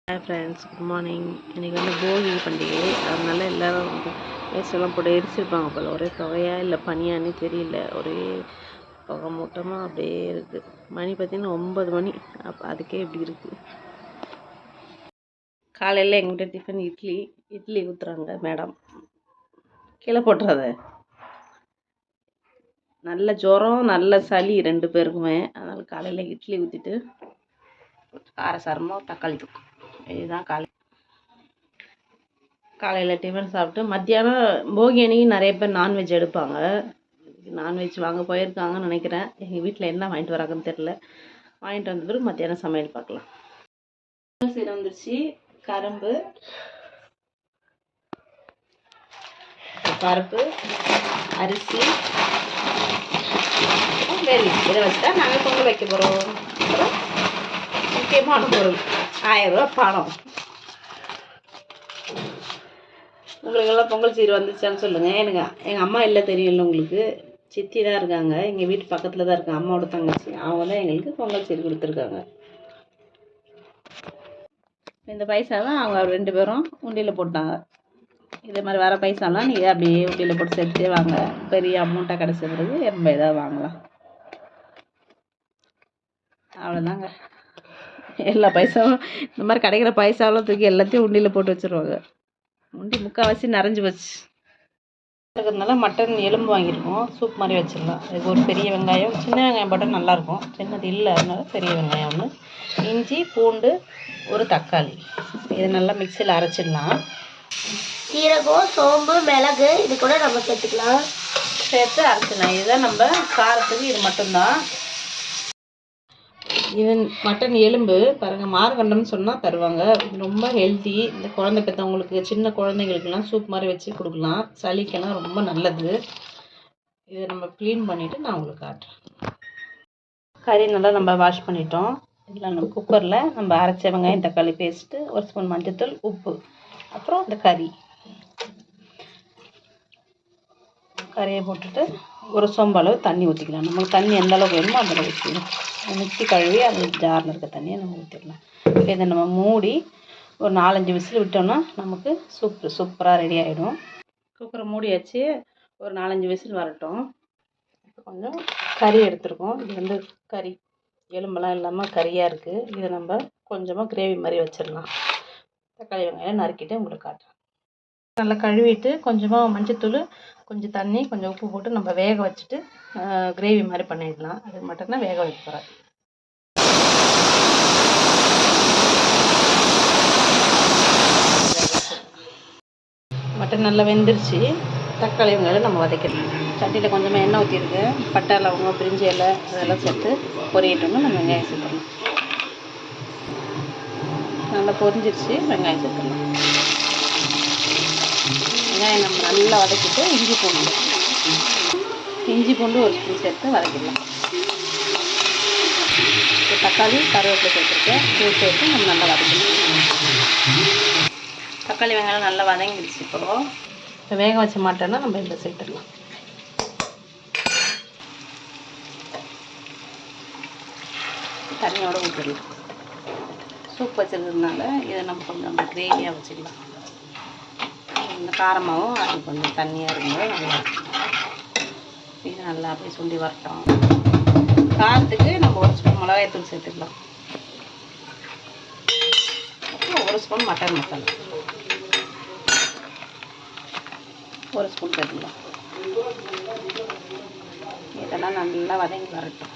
Hi friends, good morning. இன்னைக்கு வந்து போகி பண்டிகை. அதனால எல்லாரும் வேஸ்டெல்லாம் போட்டு எரிச்சிருப்பாங்க போல. ஒரே புகையா இல்லை பனியான்னு தெரியல. ஒரே புகை மூட்டமாக அப்படியே இருக்குது. மணி பார்த்தீங்கன்னா 9 மணி. அதுக்கே இப்படி இருக்குது. காலையில் எங்கிட்ட டிஃபன் இட்லி ஊற்றுறாங்க மேடம். கீழே போட்டுறாத. நல்ல ஜுரம் நல்ல சளி 2 பேருக்குமே. அதனால் காலையில் இட்லி ஊற்றிட்டு காரசாரமாக தக்காளி தொக்கு இதுதான் காலையில் டிஃபன் சாப்பிட்டு மத்தியானம் போகி அன்னைக்கு நிறைய பேர் நான்வெஜ் எடுப்பாங்க. நான்வெஜ் வாங்க போயிருக்காங்கன்னு நினைக்கிறேன். எங்கள் வீட்டில் என்ன வாங்கிட்டு வராங்கன்னு தெரில. வாங்கிட்டு வந்த பிறகு மத்தியானம் சமையல் பார்க்கலாம். சீரை வந்துருச்சு. கரும்பு பருப்பு அரிசி வேலி இதை வச்சுட்டா நாங்கள் பொங்கல் வைக்க போகிறோம். அப்புறம் முக்கியமான பொருள் 1000 ரூபா பணம். உங்களுக்கெல்லாம் பொங்கல் சீர் வந்துச்சான்னு சொல்லுங்கள். எங்கள் அம்மா இல்லை தெரியும்ல உங்களுக்கு. சித்தி தான் இருக்காங்க. எங்கள் வீட்டு பக்கத்தில் தான் இருக்காங்க. அம்மாவோட தங்கச்சி. அவங்க தான் எங்களுக்கு பொங்கல் சீர் கொடுத்துருக்காங்க. இந்த பைசா தான் அவங்க 2 பேரும் உண்டியில் போட்டாங்க. இதே மாதிரி வர பைசாலாம் நீங்கள் அப்படியே உண்டியில் போட்டு சேர்த்துட்டே வாங்க. பெரிய அமௌண்ட்டாக கிடச்ச பிறகு ரொம்ப ஏதாவது வாங்கலாம். அவ்வளோதாங்க. எல்லா பைசாவும் இந்த மாதிரி கிடைக்கிற பைசாவெல்லாம் தூக்கி எல்லாத்தையும் உண்டியில் போட்டு வச்சுருவாங்க. உண்டி முக்கால்வாசி நிறைஞ்சு போச்சு. இருக்கிறதுனால மட்டன் எலும்பு வாங்கியிருக்கோம். சூப் மாதிரி வச்சிடலாம். இதுக்கு ஒரு பெரிய வெங்காயம், சின்ன வெங்காயம் போட்டால் நல்லாயிருக்கும். சின்னது இல்லை, அதனால பெரிய வெங்காயம் ஒன்று, இஞ்சி பூண்டு ஒரு தக்காளி. இது நல்லா மிக்சியில் அரைச்சிடலாம். சீரகம் சோம்பு மிளகு இது கூட நம்ம சேர்த்துக்கலாம். சேர்த்து அரைச்சிடலாம். இதுதான் நம்ம காரத்துக்கு இது மட்டும்தான். இது மட்டன் எலும்பு பாருங்கள். மார்கண்டம்னு சொன்னால் தருவாங்க. இது ரொம்ப ஹெல்த்தி. இந்த குழந்தை பெற்றவங்களுக்கு சின்ன குழந்தைங்களுக்கெல்லாம் சூப் மாதிரி வச்சு கொடுக்கலாம். சளிக்கெல்லாம் ரொம்ப நல்லது. இதை நம்ம க்ளீன் பண்ணிவிட்டு நான் உங்களுக்கு காட்டுறேன். கறி நல்லா நம்ம வாஷ் பண்ணிட்டோம். இதில் நம்ம குக்கரில் நம்ம அரைச்ச வெங்காயம் தக்காளி பேஸ்ட்டு, ஒரு ஸ்பூன் மஞ்சத்தூள், உப்பு, அப்புறம் இந்த கறியை போட்டுட்டு ஒரு சொம்பு அளவு தண்ணி ஊற்றிக்கலாம். நமக்கு தண்ணி எந்த அளவுக்கு வேணுமோ அந்த அளவுக்கு ஊற்றிக்கலாம். மிக்சி கழுவி அந்த ஜாரில் இருக்க தண்ணியை நம்ம ஊற்றிடலாம். இதை நம்ம மூடி ஒரு 4-5 விசில் விட்டோம்னா நமக்கு சூப்பராக ரெடி ஆகிடும். குக்கரை மூடியாச்சு. ஒரு 4-5 விசில் வரட்டும். கொஞ்சம் கறி எடுத்துருக்கோம். இது வந்து கறி எலும்பெல்லாம் இல்லாமல் கறியாக இருக்குது. இதை நம்ம கொஞ்சமாக கிரேவி மாதிரி வச்சிடலாம். தக்காளி வெங்காயம் நறுக்கிட்டு உங்களுக்கு காட்டுறேன். நல்லா கழுவிட்டு கொஞ்சமாக மஞ்சத்தூள், கொஞ்சம் தண்ணி, கொஞ்சம் உப்பு போட்டு நம்ம வேக வச்சுட்டு கிரேவி மாதிரி பண்ணிடலாம். அது மட்டும்தான் வேக வைக்க போகிறேன். மட்டன் நல்லா வெந்துருச்சு. தக்காளி வெங்காயம் நம்ம வதக்கிடலாம். சட்டியில் கொஞ்சமாக எண்ணெய் ஊற்றிருக்கு. பட்டை லவங்கம் பிரிஞ்சி இலை அதெல்லாம் சேர்த்து பொரியட்டோம்னா நம்ம வெங்காயம் சேர்த்துடலாம். நல்லா பொரிஞ்சிருச்சு. வெங்காயம் சேர்த்துடலாம். வெங்காயம் நம்ம நல்லா வதக்கிட்டு இஞ்சி பூண்டு ஒரு ஸ்பூன் சேர்த்து வதக்கிடலாம். இப்போ தக்காளி கருவேப்பிலை சேர்த்துருக்கேன். இது சேர்த்து நம்ம நல்லா வதக்கிடலாம். தக்காளி வெங்காயம் நல்லா வதங்கிடுச்சு. இப்போ வேக வச்ச மாட்டோன்னா நம்ம இதில் சேர்த்துடலாம். தண்ணியோடு ஊற்றிடலாம். சூப் வச்சுருக்கிறதுனால இதை நம்ம கொஞ்சம் கிரேவியாக வச்சுக்கலாம். இந்த காரமாகவும் அது கொஞ்சம் தண்ணியாக இருக்கும்போது நல்லா இது நல்லா அப்படியே சுண்டி வரட்டும். காரத்துக்கு நம்ம ஒரு ஸ்பூன் மிளகாய்த்தூள் சேர்த்துக்கலாம். அப்புறம் ஒரு ஸ்பூன் மட்டன் மசாலா ஒரு ஸ்பூன் சேர்த்துக்கலாம். இதெல்லாம் நல்லா வதங்கி வரட்டும்.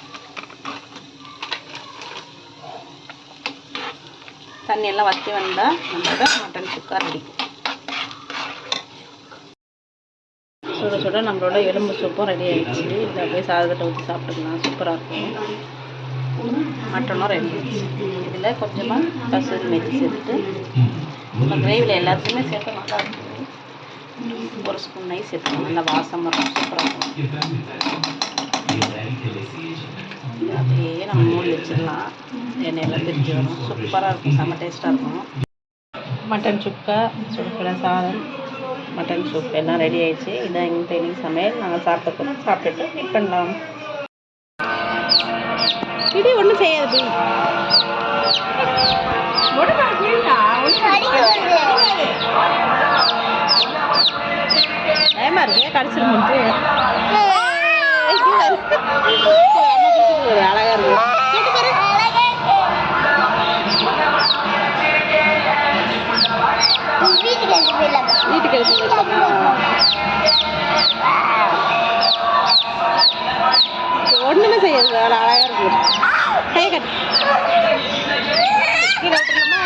தண்ணியெல்லாம் வற்றி வந்தால் நம்மளோட மட்டன் சுக்கா ரெடி. சுட நம்மளோட எலும்பு சூப்பும் ரெடி ஆகிடுச்சு. இதை அப்படியே சாதத்தை ஊற்றி சாப்பிட்டுக்கலாம். சூப்பராக இருக்கும். மட்டனும் ரெடி ஆகிடுச்சு. இதில் கொஞ்சமாக கசூரி மேத்தி சேர்த்துட்டு நம்ம கிரேவியில் எல்லாத்தையுமே சேர்த்து நல்லா இருக்கும். ஒரு ஸ்பூன் நெய் சேர்த்துக்கலாம். நல்லா வாசம் வரும். சூப்பராக இருக்கும். அப்படியே நம்ம மூடி வச்சிடலாம். எண்ணெயெல்லாம் பிரிஞ்சு வரும். சூப்பராக இருக்கும். செம்ம டேஸ்ட்டாக இருக்கும். மட்டன் சுக்கா, சுடுக்கடை சாதம், மட்டன் சூப் எல்லாம் ரெடி ஆகிடுச்சு. இதான் எங்கள் ட்ரைனிங் சமையல். நாங்கள் சாப்பிட்டுட்டு மீட் பண்ணலாம். இது ஒன்றும் செய்யாது. பயமா இருக்கு கடிச்சிருமோன்ட்டு அழகா இருக்கு வீட்டுக்கு ஒண்ணுமே செய்யாது அழகா இருக்கு கை கட்டு கீழே விட்டுருமா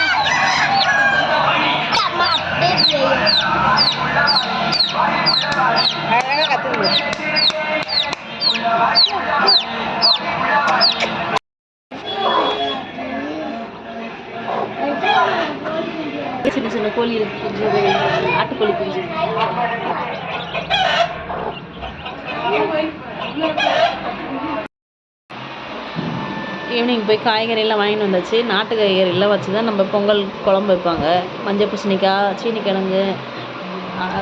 அழகா கத்துது சின்ன சின்ன கோழி இருக்கு ஆட்டுக்கோழி குஞ்சு ஈவினிங் போய் காய்கறியெல்லாம் வாங்கிட்டு வந்தாச்சு. நாட்டு காய்கறியெல்லாம் வச்சு தான் நம்ம பொங்கல் குழம்பு வைப்பாங்க. மஞ்சள் பூசணிக்காய், சீனிக்கிழங்கு,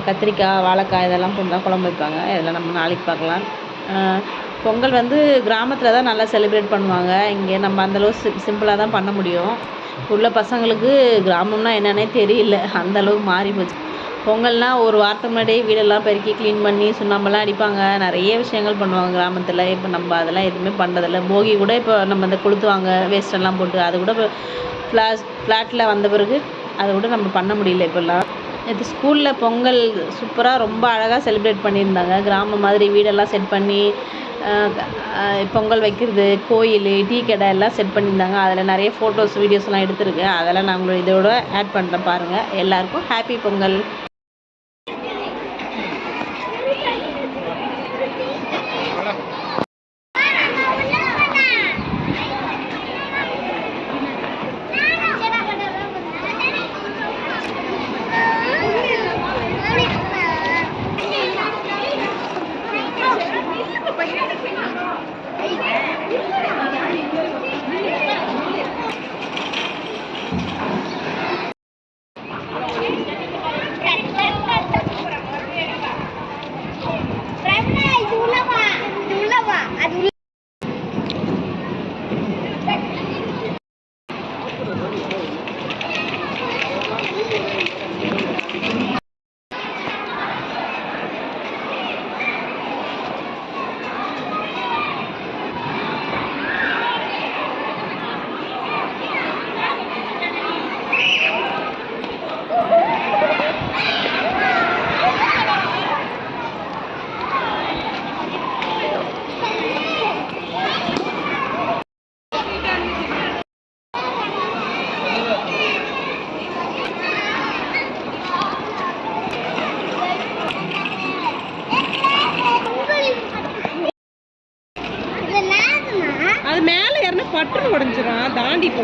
கத்திரிக்காய், வாழைக்காய் இதெல்லாம் போட்டு தான் குழம்பு வைப்பாங்க. இதெல்லாம் நம்ம நாளைக்கு பார்க்கலாம். பொங்கல் வந்து கிராமத்தில் தான் நல்லா செலிப்ரேட் பண்ணுவாங்க. இங்கே நம்ம அந்தளவு சிம்பிளாக தான் பண்ண முடியும். உள்ள பசங்களுக்கு கிராமம்னா என்னன்னே தெரியல, அந்தளவு மாறி போச்சு. பொங்கல்னால் ஒரு வாரத்துக்கு முன்னாடியே வீடெல்லாம் பெருக்கி க்ளீன் பண்ணி சுண்ணாம்பெல்லாம் அடிப்பாங்க. நிறைய விஷயங்கள் பண்ணுவாங்க கிராமத்தில். இப்போ நம்ம அதெல்லாம் எதுவுமே பண்ணுறதில்ல. போகி கூட இப்போ நம்ம இந்த கொளுத்துவாங்க வேஸ்டெல்லாம் போட்டு, அது கூட இப்போ ஃப்ளாட்டில் வந்த பிறகு அதை கூட நம்ம பண்ண முடியல இப்போல்லாம். இது ஸ்கூலில் பொங்கல் சூப்பராக ரொம்ப அழகாக செலிப்ரேட் பண்ணியிருந்தாங்க. கிராமம் மாதிரி வீடெல்லாம் செட் பண்ணி பொங்கல் வைக்கிறது, கோயில், டீ கடை எல்லாம் செட் பண்ணியிருந்தாங்க. அதில் நிறைய ஃபோட்டோஸ் வீடியோஸ்லாம் எடுத்துருக்கேன். அதெல்லாம் நான் உங்களை இதோட ஆட் பண்ணுறேன் பாருங்கள். எல்லாருக்கும் ஹாப்பி பொங்கல். அது மேலே ஏறினா பட்டுன்னு உடஞ்சிரும், தாண்டி போ.